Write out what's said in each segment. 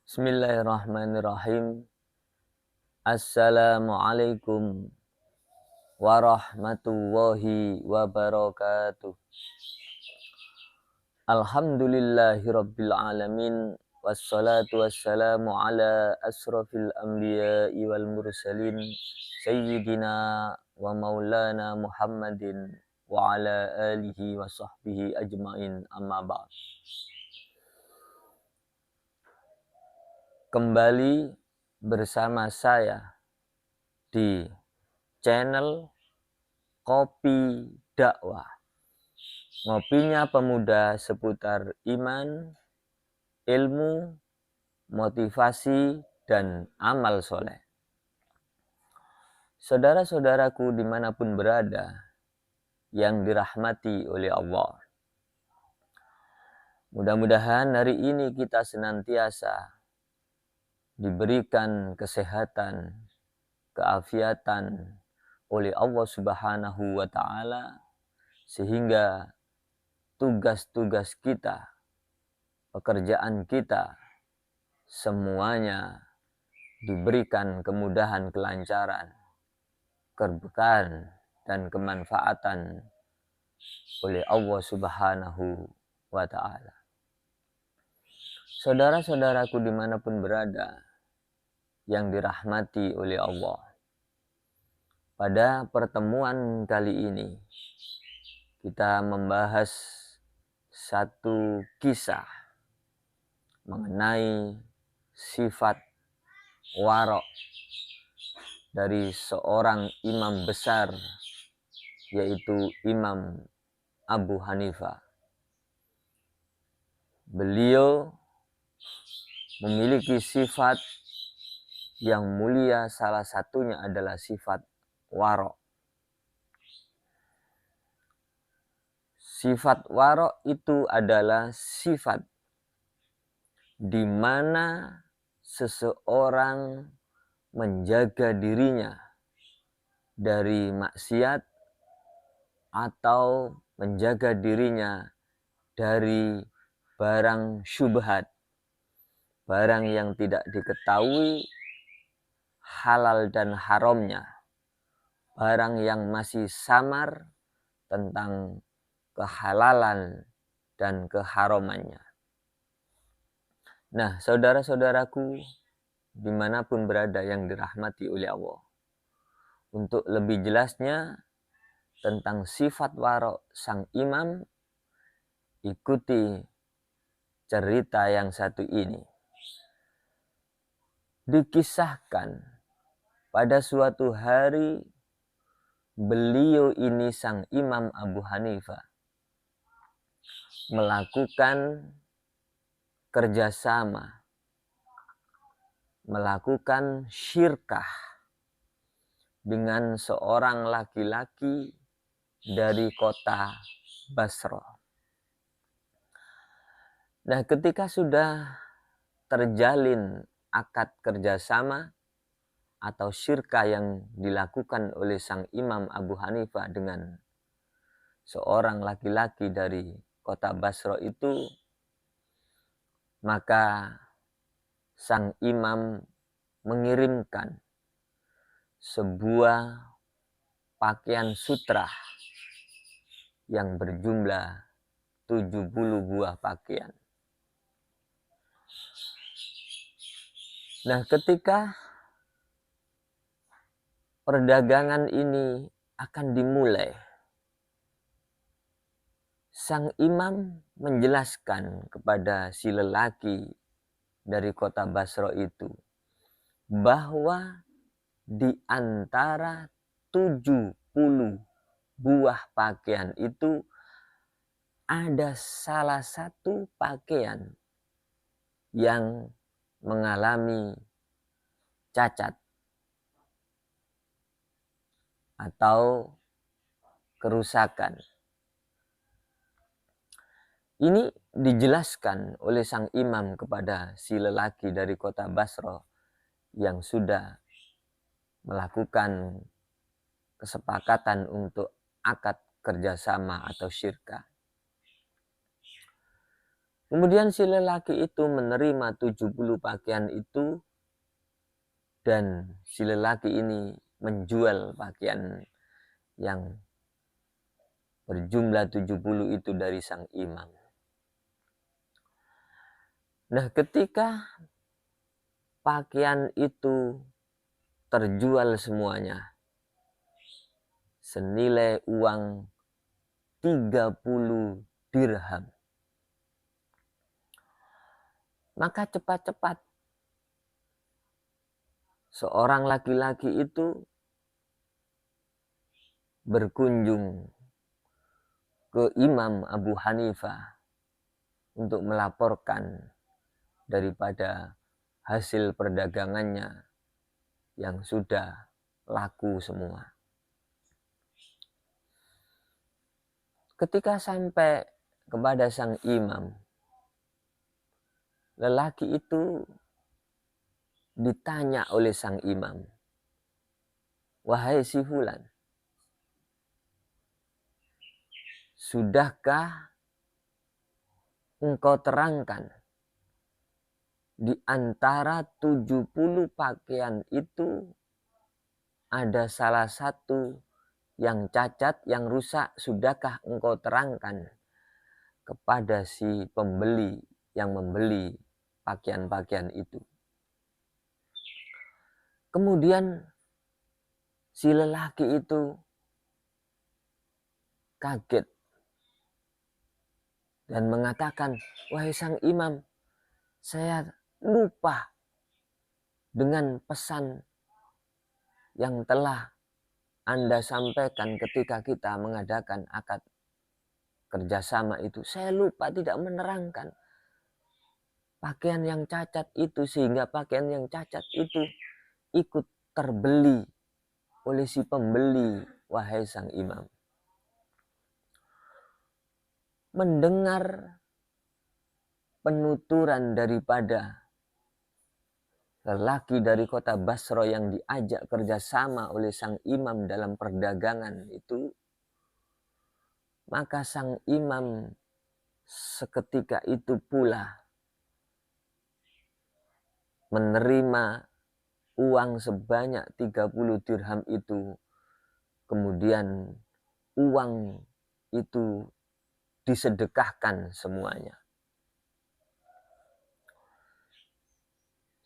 Bismillahirrahmanirrahim. Assalamualaikum warahmatullahi wabarakatuh. Alhamdulillahirabbil alamin. Wassalatu wassalamu ala asrafil anbiya'i wal mursalin sayyidina wa maulana Muhammadin wa ala alihi wa sahbihi ajmain, amma ba'd. Kembali bersama saya di channel Kopi Dakwah. Ngopinya pemuda seputar iman, ilmu, motivasi, dan amal soleh. Saudara-saudaraku dimanapun berada yang dirahmati oleh Allah, mudah-mudahan hari ini kita senantiasa diberikan kesehatan, keafiatan oleh Allah Subhanahu wa Ta'ala, sehingga tugas-tugas kita, pekerjaan kita, semuanya diberikan kemudahan, kelancaran, keberkahan, dan kemanfaatan oleh Allah Subhanahu wa Ta'ala. Saudara-saudaraku dimanapun berada yang dirahmati oleh Allah, pada pertemuan kali ini kita membahas satu kisah mengenai sifat warok dari seorang imam besar, yaitu Imam Abu Hanifah. Beliau memiliki sifat yang mulia, salah satunya adalah sifat warok. Sifat warok itu adalah sifat di mana seseorang menjaga dirinya dari maksiat atau menjaga dirinya dari barang syubhat, barang yang tidak diketahui halal dan haramnya, barang yang masih samar tentang kehalalan dan keharamannya. Nah, saudara-saudaraku dimanapun berada yang dirahmati oleh Allah, untuk lebih jelasnya tentang sifat warok sang imam, ikuti cerita yang satu ini. Dikisahkan pada suatu hari beliau ini, sang Imam Abu Hanifah, melakukan kerjasama, melakukan syirkah dengan seorang laki-laki dari kota Basra. Nah, ketika sudah terjalin akad kerjasama atau syirkah yang dilakukan oleh sang Imam Abu Hanifah dengan seorang laki-laki dari kota Basra itu, maka sang imam mengirimkan sebuah pakaian sutrah yang berjumlah 70 buah pakaian. Nah, ketika perdagangan ini akan dimulai, sang imam menjelaskan kepada si lelaki dari kota Basra itu bahwa di antara 70 buah pakaian itu ada salah satu pakaian yang mengalami cacat atau kerusakan. Ini dijelaskan oleh sang imam kepada si lelaki dari kota Basra yang sudah melakukan kesepakatan untuk akad kerjasama atau syirkah. Kemudian si lelaki itu menerima 70 pakaian itu, dan si lelaki ini menjual pakaian yang berjumlah 70 itu dari sang imam. Nah, ketika pakaian itu terjual semuanya senilai uang 30 dirham, maka cepat-cepat seorang laki-laki itu berkunjung ke Imam Abu Hanifah untuk melaporkan daripada hasil perdagangannya yang sudah laku semua. Ketika sampai kepada sang imam, lelaki itu ditanya oleh sang imam, "Wahai si fulan, sudahkah engkau terangkan di antara 70 pakaian itu ada salah satu yang cacat, yang rusak, sudahkah engkau terangkan kepada si pembeli yang membeli pakaian-pakaian itu?" Kemudian si lelaki itu kaget dan mengatakan, "Wahai sang imam, saya lupa dengan pesan yang telah Anda sampaikan ketika kita mengadakan akad kerjasama itu. Saya lupa tidak menerangkan pakaian yang cacat itu, sehingga pakaian yang cacat itu ikut terbeli oleh si pembeli, wahai sang imam." Mendengar penuturan daripada lelaki dari kota Basra yang diajak kerjasama oleh sang imam dalam perdagangan itu, maka sang imam seketika itu pula menerima uang sebanyak 30 dirham itu. Kemudian uang itu disedekahkan semuanya.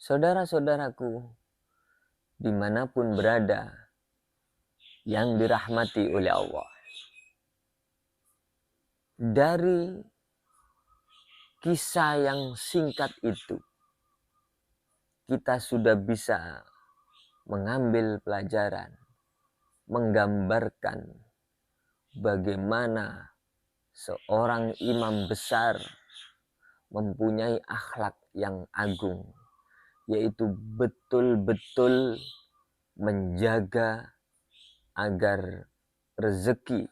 Saudara-saudaraku, dimanapun berada yang dirahmati oleh Allah, dari kisah yang singkat itu kita sudah bisa mengambil pelajaran, menggambarkan bagaimana seorang imam besar mempunyai akhlak yang agung, yaitu betul-betul menjaga agar rezeki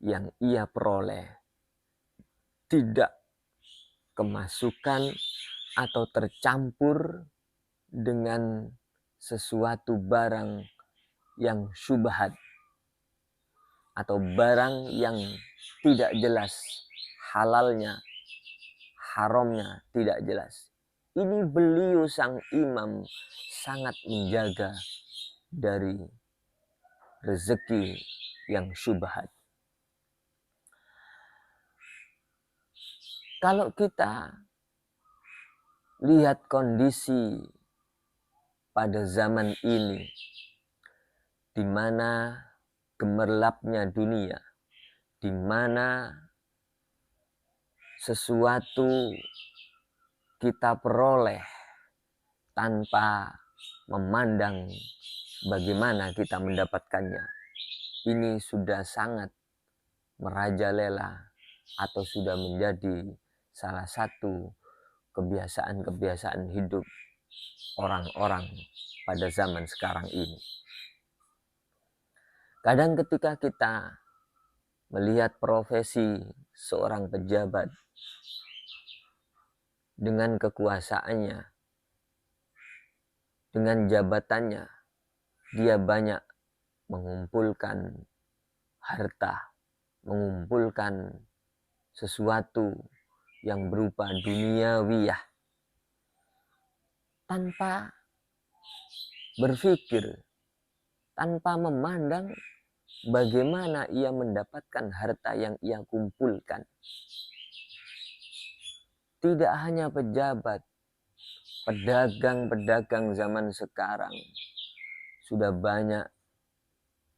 yang ia peroleh tidak kemasukan atau tercampur dengan sesuatu barang yang syubhat atau barang yang tidak jelas halalnya, haramnya tidak jelas. Ini beliau sang imam sangat menjaga dari rezeki yang syubhat. Kalau kita lihat kondisi pada zaman ini, di mana gemerlapnya dunia, di mana sesuatu kita peroleh tanpa memandang bagaimana kita mendapatkannya, ini sudah sangat merajalela atau sudah menjadi salah satu kebiasaan-kebiasaan hidup orang-orang pada zaman sekarang ini. Kadang ketika kita melihat profesi seorang pejabat dengan kekuasaannya, dengan jabatannya, dia banyak mengumpulkan harta, mengumpulkan sesuatu yang berupa duniawiyah, tanpa berpikir, tanpa memandang bagaimana ia mendapatkan harta yang ia kumpulkan. Tidak hanya pejabat, pedagang-pedagang zaman sekarang sudah banyak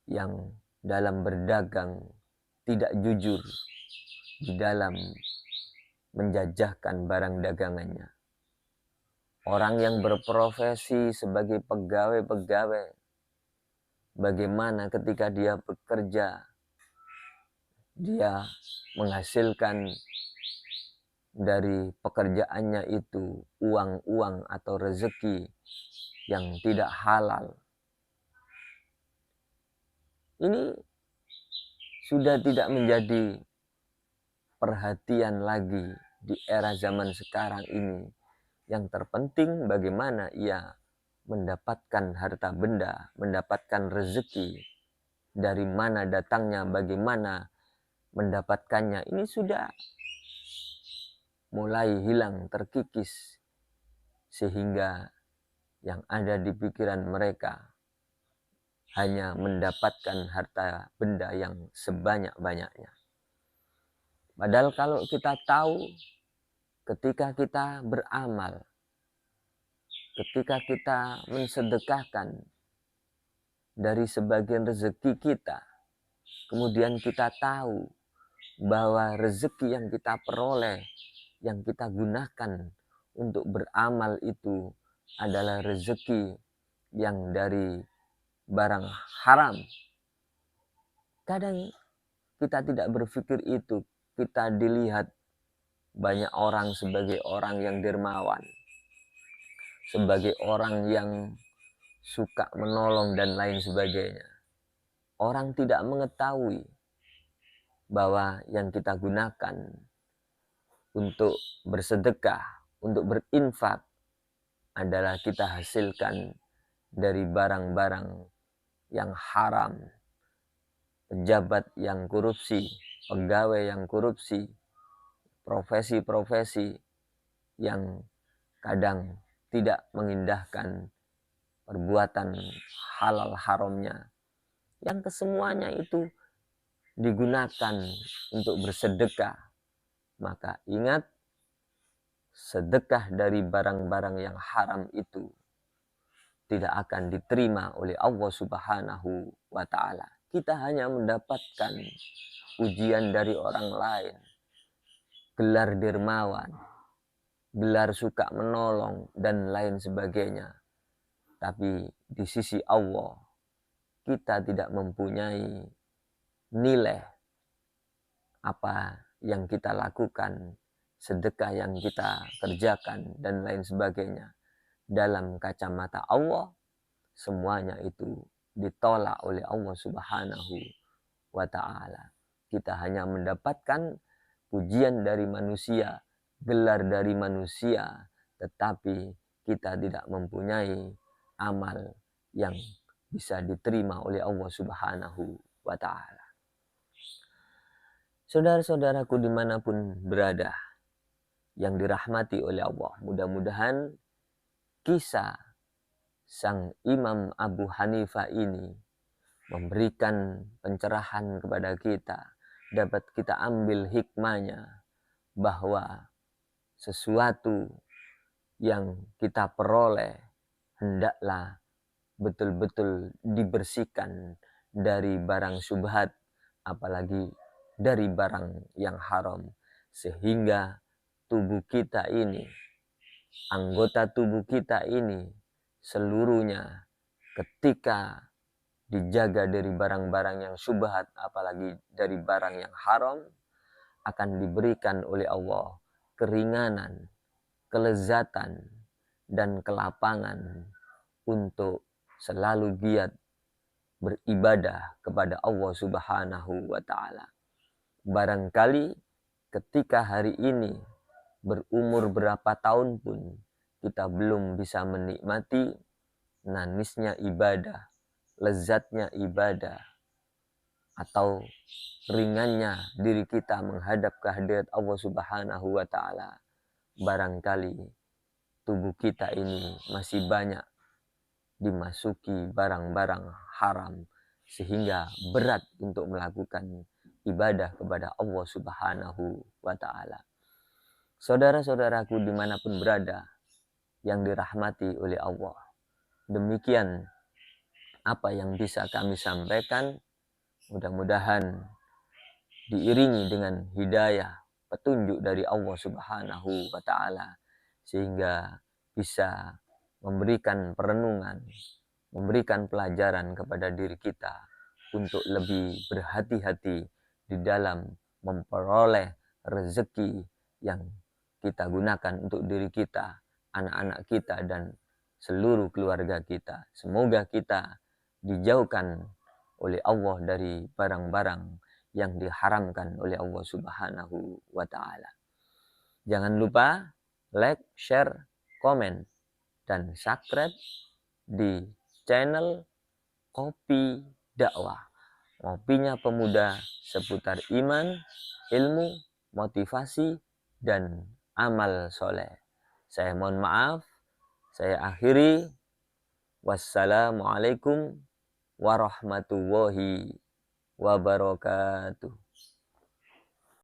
yang dalam berdagang tidak jujur di dalam menjajahkan barang dagangannya. Orang yang berprofesi sebagai pegawai-pegawai, bagaimana ketika dia bekerja, dia menghasilkan dari pekerjaannya itu uang-uang atau rezeki yang tidak halal. Ini sudah tidak menjadi perhatian lagi di era zaman sekarang ini. Yang terpenting bagaimana ia mendapatkan harta benda, mendapatkan rezeki, dari mana datangnya, bagaimana mendapatkannya. Ini sudah mulai hilang, terkikis, sehingga yang ada di pikiran mereka hanya mendapatkan harta benda yang sebanyak-banyaknya. Padahal kalau kita tahu, ketika kita beramal, ketika kita mensedekahkan dari sebagian rezeki kita, kemudian kita tahu bahwa rezeki yang kita peroleh, yang kita gunakan untuk beramal itu adalah rezeki yang dari barang haram. Kadang kita tidak berpikir itu. Kita dilihat banyak orang sebagai orang yang dermawan, sebagai orang yang suka menolong dan lain sebagainya. Orang tidak mengetahui bahwa yang kita gunakan untuk bersedekah, untuk berinfak adalah kita hasilkan dari barang-barang yang haram, pejabat yang korupsi, pegawai yang korupsi, profesi-profesi yang kadang tidak mengindahkan perbuatan halal haramnya, yang kesemuanya itu digunakan untuk bersedekah. Maka ingat, sedekah dari barang-barang yang haram itu tidak akan diterima oleh Allah Subhanahu wa Ta'ala. Kita hanya mendapatkan ujian dari orang lain, gelar dermawan, gelar suka menolong, dan lain sebagainya. Tapi di sisi Allah, kita tidak mempunyai nilai apa yang kita lakukan, sedekah yang kita kerjakan, dan lain sebagainya. Dalam kacamata Allah, semuanya itu ditolak oleh Allah Subhanahu wa Ta'ala. Kita hanya mendapatkan pujian dari manusia, gelar dari manusia, tetapi kita tidak mempunyai amal yang bisa diterima oleh Allah Subhanahu wa Ta'ala. Saudara-saudaraku dimanapun berada, yang dirahmati oleh Allah, mudah-mudahan kisah sang Imam Abu Hanifah ini memberikan pencerahan kepada kita, dapat kita ambil hikmahnya, bahwa sesuatu yang kita peroleh hendaklah betul-betul dibersihkan dari barang syubhat, apalagi dari barang yang haram, sehingga tubuh kita ini, anggota tubuh kita ini seluruhnya ketika dijaga dari barang-barang yang syubhat, apalagi dari barang yang haram, akan diberikan oleh Allah keringanan, kelezatan, dan kelapangan untuk selalu giat beribadah kepada Allah Subhanahu wa Ta'ala. Barangkali ketika hari ini berumur berapa tahun pun kita belum bisa menikmati manisnya ibadah, lezatnya ibadah, atau ringannya diri kita menghadap kehadirat Allah Subhanahu wa Ta'ala, barangkali tubuh kita ini masih banyak dimasuki barang-barang haram sehingga berat untuk melakukan ibadah kepada Allah Subhanahu wa Ta'ala. Saudara-saudaraku dimanapun berada yang dirahmati oleh Allah, demikian apa yang bisa kami sampaikan. Mudah-mudahan diiringi dengan hidayah, petunjuk dari Allah Subhanahu wa Ta'ala, sehingga bisa memberikan perenungan, memberikan pelajaran kepada diri kita untuk lebih berhati-hati di dalam memperoleh rezeki yang kita gunakan untuk diri kita, anak-anak kita, dan seluruh keluarga kita. Semoga kita dijauhkan oleh Allah dari barang-barang yang diharamkan oleh Allah Subhanahu wa Ta'ala. Jangan lupa like, share, komen, dan subscribe di channel Kopi Dakwah. Ngopinya pemuda seputar iman, ilmu, motivasi, dan amal soleh. Saya mohon maaf, saya akhiri. Wassalamualaikum warahmatullahi wabarakatuh.